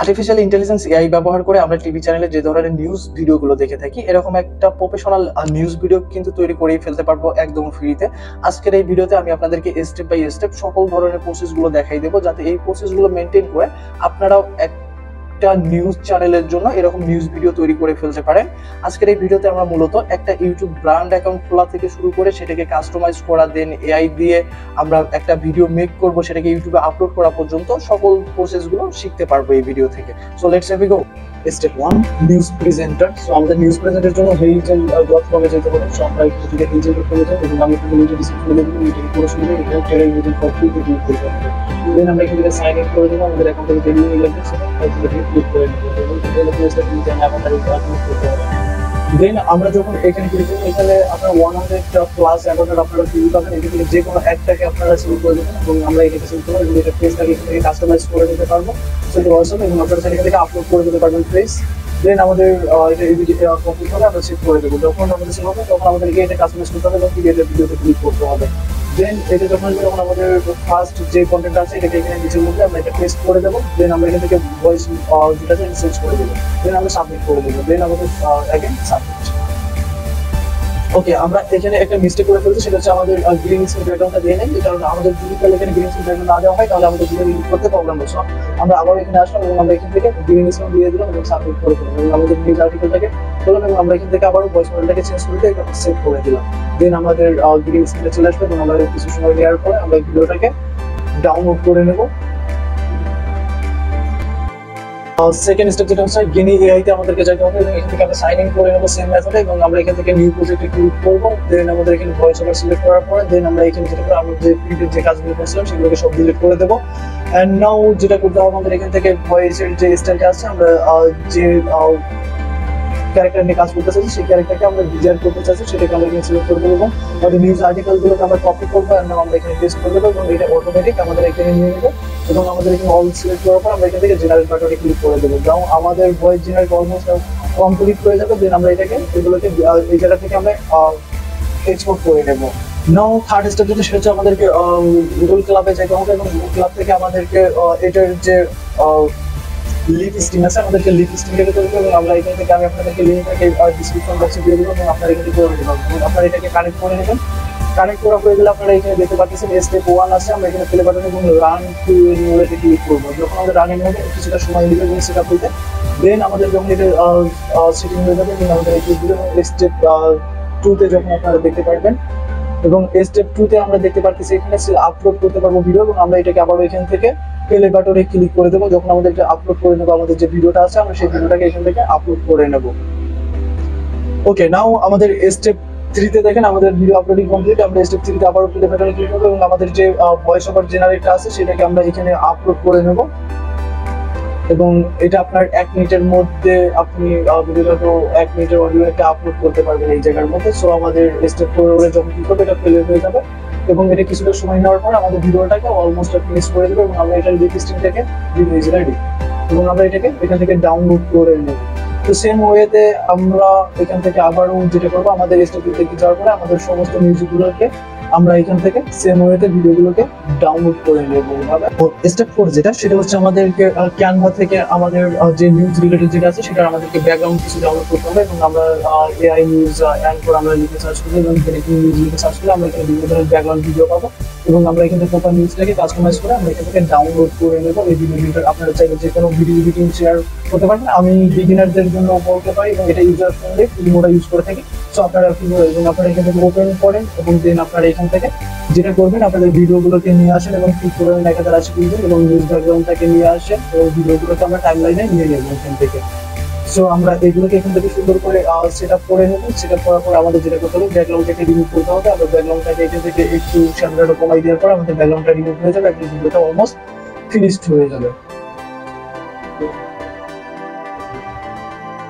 Artificial intelligence AI ব্যবহার করে আমরা টিভি চ্যানেলে যে ধরনের নিউজ ভিডিওগুলো দেখে থাকি এরকম একটা প্রফেশনাল নিউজ ভিডিও কিন্তু তৈরি করেই ফেলতে পারবো একদম ফ্রিতে। আজকের এই ভিডিওতে আমি আপনাদেরকে স্টেপ বাই স্টেপ সকল ধরনের প্রসেসগুলো দেখাই দেবো, যাতে এই প্রসেসগুলো মেনটেন করে আপনারাও একটা নিউজ চ্যানেলের জন্য এরকম নিউজ ভিডিও তৈরি করে ফেলতে পারেন। আজকের এই ভিডিওতে আমরা মূলত একটা ইউটিউব ব্র্যান্ড অ্যাকাউন্ট খোলা থেকে শুরু করে সেটাকে কাস্টমাইজ করা, দেন এআই দিয়ে আমরা একটা ভিডিও মেক করব, সেটাকে ইউটিউবে আপলোড করা পর্যন্ত সকল প্রসেসগুলো শিখতে পারবো এই ভিডিও থেকে। So let's have go. Step 1, news presenter. So আমাদের নিউজ প্রেজেন্টার জন্য হেইজেল.com-এ যেতে হবে। সো আমরা একটু থেকে হেইজেল.com-এ যাই এবং আমি একটু লিংক ডিসক্রিপশনে দেব, লিংক করে শুনলে এটা টেরা ইউজিং ফর ফ্রি দিয়ে ক্লিক করতে হবে। দেন আমরা এখান থেকে সাইন ইন করে দেব, আমাদের অ্যাকাউন্ট থেকে বেরিয়ে গেলে সেটা ক্লিক করে নেব এবং এখানে স্টেপ নিতে আমাদের অ্যাকাউন্ট করতে হবে। দেন আমরা যখন এখানে ক্লিক করব, এখানে আপনারা 100 প্লাস অ্যাকাউন্ট আপনারা ফ্রি পাবেন। এটা থেকে যে কোনো একটাকে আপনারা সিলেক্ট করে দেবেন এবং আমরা এটাকে সিলেক্ট করে এটা পেজটাকে এখান থেকে কাস্টমাইজ করে দিতে পারবো। সো এটা অসম এবং আপনারা সেটা থেকে আপলোড করে দিতে পারবেন পেজ। দেন আমাদের এটা এডিট কমপ্লিট হলে আমরা সেভ করে দেবো। যখন আমাদের সেভ হবে তখন আমাদেরকে এটা কাস্টমাইজ করতে হবে এবং ক্রিয়েটেড ভিডিওতে ক্লিক করতে হবে। দেন এটা যখন আমাদের ফার্স্ট যে কন্টেন্ট আছে এটাকে এখানে নিচের মধ্যে আমরা এটা পেস্ট করে দেবো। দেন আমরা এখান থেকে ভয়েস যেটা আছে সার্চ করে দেবো। দেন আমরা সাবমিট করে দেবো। দেন আমাদের অ্যাগেন সাবমিট। ওকে, আমরা এখানে একটা মিস্টেক করে ফেলছি, সেটা হচ্ছে আমাদের গ্রিন স্ক্রিন ব্যাকগ্রাউন্ডটা দিয়ে নেই। কারণ আমাদের যদি এখানে গ্রিন স্ক্রিন ব্যাকগ্রাউন্ড না দেওয়া হয় তাহলে আমাদের ভিডিও এডিট করতে প্রবলেম হচ্ছে। আমরা আবার এখানে আসলাম এবং আমরা এখান থেকে গ্রিন স্ক্রিন দিয়ে দিলাম এবং সাবমিট করে দিলাম এবং আমাদের নিউজ আর্টিকেলটাকে বললাম এবং আমরা এখান থেকে আবার ভয়েস মডেলটাকে চেঞ্জ করে দিয়ে সেভ করে দিলাম। দেন আমাদের গ্রিন স্ক্রিনে চলে আসবে এবং আমরা কিছু সময় নেওয়ার পরে আমরা ভিডিওটাকে ডাউনলোড করে নেব। সেকেন্ড স্টেপ যেটা হচ্ছে গেনি এআইতে আমাদেরকে যেতে হবে এবং এখান থেকে আমরা সাইন ইন করে নেবো সেম মেথডে এবং আমরা এখান থেকে নিউ প্রজেক্টে ক্লিক করবো। দেন আমাদের এখানে ভয়েস ওভার সিলেক্ট করার পরে দেন আমরা এখানে যেটা করে আমরা যে প্রিভিয়াস যে কাজগুলো করছিলাম সেগুলোকে সব ডিলিট করে দেবো। এন্ড নাও যেটা করতে হবে আমাদের এখান থেকে ভয়েসের যে স্টাইলটা আছে, আমরা যে ক্যারেক্টার নিয়ে কাজ করতে চাচ্ছি সেই ক্যারেক্টারকে আমরা ডিজাইন করতে চাচ্ছি সেটাকে আমরা এখানে সিলেক্ট করে দেবো এবং আমাদের নিউজ আর্টিকেলগুলোকে আমরা কপি করবো এবং আমরা এখানে পেস্ট করে দেবো এবং এটা অটোমেটিক আমাদের এখানে নিয়ে নেবে এবং আমাদের এখানে অল সিলেক্ট করার পর আমরা এখান থেকে জেনারেট বাটনে ক্লিক করে দেবো। যেমন আমাদের ভয়েস জেনারেট অলমোস্ট কমপ্লিট হয়ে যাবে। দেন আমরা এগুলোকে এই জায়গা থেকে আমরা এক্সপোর্ট করে নেবো। নাও থার্ড স্টেপ যেটা সেটা হচ্ছে আমাদেরকে গুগল ক্লাবে যেতে হবে এবং গুগল ক্লাব থেকে আমাদেরকে এটার যে লিভ স্ট্রিম আছে আমাদেরকে লিভ স্ট্রিমটাকে তৈরি করবো এবং আমরা এখান থেকে আমি আপনাদেরকে লিঙ্কটাকে ডিসক্রিপশন বক্সে দিয়ে দেবো এবং আপনারা এখানে করে নিতে পারবেন এবং আপনারা এটাকে কানেক্ট করে নেবেন। কানেক্ট করা হয়ে গেলে আপনারা এখানে দেখতে পাচ্ছেন স্টেপ 1 আছে, আমরা এখানে প্লে বাটন এবং রান টু এনিমেটে ক্লিক করবো। যখন আমাদের রান এনিমেটে কিছুটা সময় নেবে এবং সেটা হইতে দেন আমাদের যখন এটা সেটিং হয়ে যাবে এবং আমাদের এই স্টেপ 2-তে যখন আপনারা দেখতে পারবেন এবং স্টেপ 2-তে আমরা দেখতে পাচ্ছি এখানে আপলোড করতে পারবো ভিডিও এবং আমরা এটাকে আবার এখান থেকে প্লে বাটনে ক্লিক করে দেবো। যখন আমাদের এটা আপলোড করে নেবো আমাদের যে ভিডিওটা আছে আমরা সেই ভিডিওটাকে এখান থেকে আপলোড করে নেব। ওকে, নাও আমাদের স্টেপ 3-তে দেখেন আমাদের ভিডিও আপলোডিং কমপ্লিট। আমরা স্টেপ 3-তে আবার প্লে বাটনে ক্লিক করব এবং আমাদের যে ভয়েস ওভার জেনারেটর আছে সেটাকে আমরা এখানে আপলোড করে নেব এবং এটা আপনার 1 মিনিটের মধ্যে আপনি ভিডিওটাকে 1 মিনিটের অডিও একটা আপলোড করতে পারবেন এই জায়গার মধ্যে। সো আমাদের স্টেপ 4 যখন ক্লিক করবে এটা প্লে হয়ে যাবে এবং এটা কিছুটা সময় নেওয়ার পর আমাদের ভিডিওটাকে অলমোস্ট ফিনিশ করে দেবে এবং আমরা এটা লিভ স্ট্রিম থেকে ভিডিও ইজ রেডি এবং আমরা এটাকে এখান থেকে ডাউনলোড করে নেব। তো সেম ওয়েতে আমরা এখান থেকে আবারও যেটা করবো আমাদের স্টেপ থেকে যাওয়ার পরে আমাদের সমস্ত মিউজিকগুলোকে আমরা এখান থেকে সেম ওয়েতে ভিডিওগুলোকে ডাউনলোড করে নেব। স্টেপ 4 যেটা সেটা হচ্ছে আমাদেরকে ক্যানভা থেকে আমাদের যে নিউজ রিলেটেড যেটা আছে সেটা আমাদেরকে ব্যাকগ্রাউন্ড কিছু ডাউনলোড করতে হবে এবং আমরা এআই নিউজ অ্যাঙ্কর আমরা লিখে সার্চ করি এবং ব্রেকিং নিউজ লিখে সার্চ করলে আমরা এখানে বিভিন্ন ধরনের ব্যাকগ্রাউন্ড ভিডিও পাবো এবং আমরা এখান থেকে প্রপার নিউজটাকে কাস্টমাইজ করে আমরা এখান থেকে ডাউনলোড করে নেবো। এই ভিডিওটা আপনারা চাইলে যে কোনো ভিডিও এডিটিং শেয়ার করতে পারবেন। আমি বিগিনারদের জন্য বলতে পারি এবং এটা ইউজার ফ্রেন্ডলি ফিল্মোটা ইউজ করে থাকি। সো আপনারা এবং আপনারা এখান থেকে ওপেন করেন এবং দেন আপনারা এখান থেকে যেটা করবেন আপনাদের ভিডিওগুলোকে নিয়ে আসেন এবং ক্লিক করবেন 1080 পিক্সেল এবং নিউজ ব্যাকগ্রাউন্ডটাকে নিয়ে আসেন এবং ভিডিওগুলোকে আমরা টাইমলাইনে নিয়ে নেব এখান থেকে। সো আমরা এগুলোকে এখান থেকে সুন্দর করে সেট আপ করে নেব। সেট আপ করার পর আমাদের যেটা করতে হবে ব্যাকগ্রাউন্ডটাকে রিমুভ করতে হবে। আমরা ব্যাকগ্রাউন্ডটাকে এখান থেকে একটু শ্যাডোটা কমাই দেওয়ার পর আমাদের ব্যাকগ্রাউন্ডটা রিমুভ হয়ে যাবে, একদম ভিডিওটা অলমোস্ট ফিনিশড হয়ে যাবে।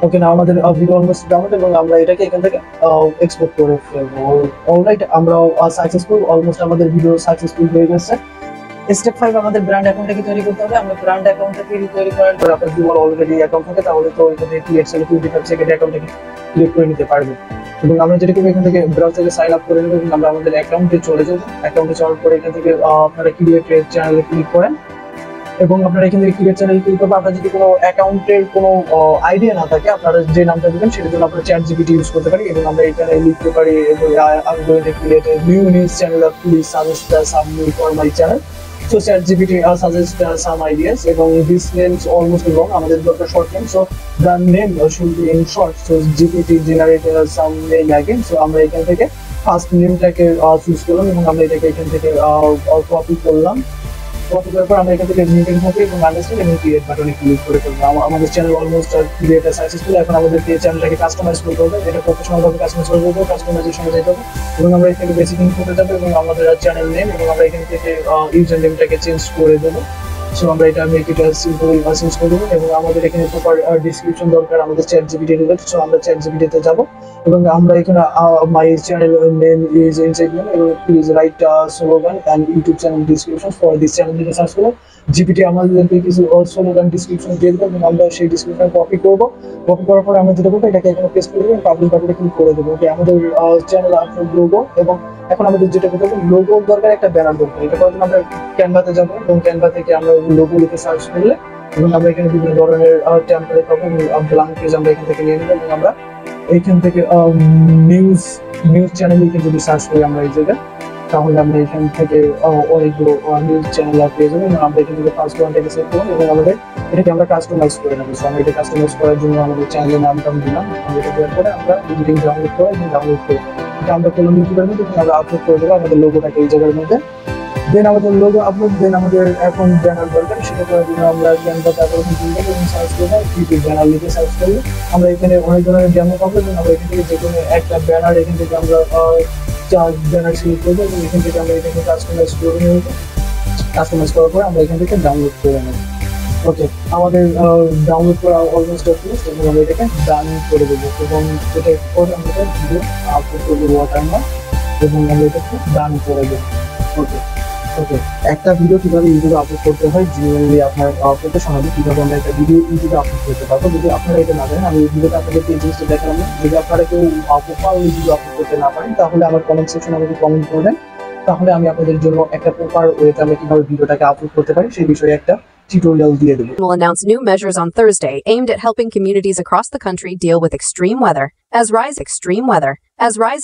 ওকে, না আমাদের ভিডিও অলমোস্ট ডাউনলোড এবং আমরা এটাকে এখান থেকে এক্সপোর্ট করে ফেলবো। অলরাইট, আমরা সাকসেসফুল, অলমোস্ট আমাদের ভিডিও সাকসেসফুল হয়ে গেছে। স্টেপ 5 আমাদের ব্র্যান্ড অ্যাকাউন্টটাকে তৈরি করতে হবে। আমরা ব্র্যান্ড অ্যাকাউন্টটাকে তৈরি করার পর আপনার যদি অলরেডি অ্যাকাউন্ট থাকে তাহলে তো এখানে ক্রিয়েট সেলিব্রিটি সেকেন্ড অ্যাকাউন্টটাকে ক্রিয়েট করে নিতে পারবে এবং আমরা যেটা করব এখান থেকে ব্রাউজারে সাইন আপ করে নেব এবং আমরা আমাদের অ্যাকাউন্টে চলে যাব। অ্যাকাউন্টে যাওয়ার পরে এখান থেকে আপনারা ক্রিয়েট চ্যানেলে ক্লিক করেন এবং আপনারা এখান থেকে ক্রিয়েট চ্যানেল ক্লিক করবেন। আপনার যদি কোনো অ্যাকাউন্টের কোনো আইডিয়া না থাকে, আপনারা যে নামটা দিবেন সেটার জন্য আপনারা চ্যাট জিপিটি ইউজ করতে পারি। এবং আমরা এখানে লিখতে পারি I'm going to create a new news channel, please suggest some new for my channel. So ChatGPT suggest some ideas, এবং this names almost long, আমাদের দরকার short name, so the name should be in short, so GPT generate some name again. So আমরা এখান থেকে first নেমটাকে choose করলাম এবং আমরা এটাকে এখান থেকে কপি করলাম। কপি করার পর আমরা এখান থেকে মিটিং হবে এবং আন্ডারস্ট্যান্ড এবং ক্রিয়েট বাটনে ক্লিক করে ফেলবো। আমাদের চ্যানেল অলমোস্ট ক্রিয়েট সাকসেসফুল। এখন আমাদেরকে চ্যানেলটাকে কাস্টমাইজ করতে হবে, এটা প্রফেশনাল ভাবে কাস্টমাইজ করতে হবে, কাস্টমাইজেশনে যেতে হবে এবং আমরা এখানে বেসিক ইনপুটে যাবো এবং আমাদের চ্যানেল নেম এবং আমরা এখান থেকে ইউজার নেমটাকে চেঞ্জ করে দেবো। সো আমরা এটা মেক ইট সিম্পল চেঞ্জ করে দেবো এবং আমাদের এখানে প্রপার ডিসক্রিপশন দরকার আমাদের চ্যাট জিপিটি রিলেটেড। সো আমরা চ্যাট জিপিটিতে যাবো এবং আমরা এখানে my channel name is inside name এবং please write slogan and YouTube channel description for this channel দিকে সার্চ করবো। জিপিটি আমাদেরকে কিছু স্লোগান ডিসক্রিপশন দিয়ে দেবো এবং আমরা সেই ডিসক্রিপশন কপি করবো। কপি করার পরে আমরা যেটা করবো, এটাকে এখানে পেস্ট করে দেবো এবং পাবলিশ বাটনে ক্লিক করে দেবো। ওকে, আমাদের চ্যানেল আপলোড লোগো এবং এখন আমাদের যেটা করতে হবে, লোগো দরকার, একটা ব্যানার দরকার। এটা করার জন্য আমরা ক্যানভাতে যাবো এবং ক্যানভা থেকে আমরা লোগো লিখে সার্চ করলে এবং আমরা এখানে বিভিন্ন ধরনের টেমপ্লেট পাবো এবং ব্ল্যাঙ্ক পেজ আমরা এখান থেকে নিয়ে নেবো এবং আমরা এইখান থেকে নিউজ চ্যানেল লিখে যদি সার্চ করি আমরা এই জায়গায়, তাহলে আমরা এখান থেকে অনেকগুলো নিউজ চ্যানেল পেয়ে যাবো এবং আমরা এখান থেকে ফার্স্ট ওয়ানটাকে সেট করবো এবং আমাদের এটাকে আমরা কাস্টমাইজ করে নেবো। সো আমরা এটা কাস্টমাইজ করার জন্য আমাদের চ্যানেলের নামটা দিলাম। এটা দেওয়ার পরে আমরা এডিটিং ডাউনলোড করবো এবং ডাউনলোড করে এটা আমরা করলাম ইউটিউবের মধ্যে এবং আমরা আপলোড করে দেবো আমাদের লোগোটাকে এই জায়গার মধ্যে। দেন আমাদের লোগো আপলোড, দেন আমাদের এখন ব্যানার দরকার, সেটা করার জন্য আমরা ক্যানভাতে এবং সার্চ করবো ইউটিউব ব্যানার লিখে সার্চ করলে আমরা এখানে অনেক ধরনের ডেমো পাবো এবং আমরা এখান থেকে যে কোনো একটা ব্যানার এখান থেকে আমরা ব্যানার সিলেক্ট করবো এবং এখান থেকে আমরা এখানে কাস্টমাইজ করে নেবো। কাস্টমাইজ করার পরে আমরা এখান থেকে ডাউনলোড করে নেবো। ওকে, আমাদের ডাউনলোড করা অলমোস্ট ফিনিশ এবং আমরা এটাকে ডান করে দেবো এবং এটা করে আমরা ভিডিও আপলোড করে দেবো ওয়াটারমার্ক এবং আমরা এটাকে ডান করে দেবো। ওকে ওকে, একটা ভিডিও কিভাবে ইউটিউবে আপলোড করতে হয়, জেনারেলি আপনার প্রফেশনালি কিভাবে আমরা একটা ভিডিও ইউটিউবে আপলোড করতে পারবো। যদি আপনারা এটা না জানেন, আমি এই ভিডিওটা আপনাদেরকে এই জিনিসটা দেখালাম না। যদি আপনারা কেউ প্রপার ভিডিও আপলোড করতে না পারেন, তাহলে আমার কমেন্ট সেকশনে আমাকে কমেন্ট করবেন, তাহলে আমি আপনাদের জন্য একটা প্রপার ওয়েতে আমরা কিভাবে ভিডিওটাকে আপলোড করতে পারি সেই বিষয়ে একটা tutorial দিয়ে দেব। Will announce new measures on Thursday aimed at helping communities across the country deal with extreme weather. As rise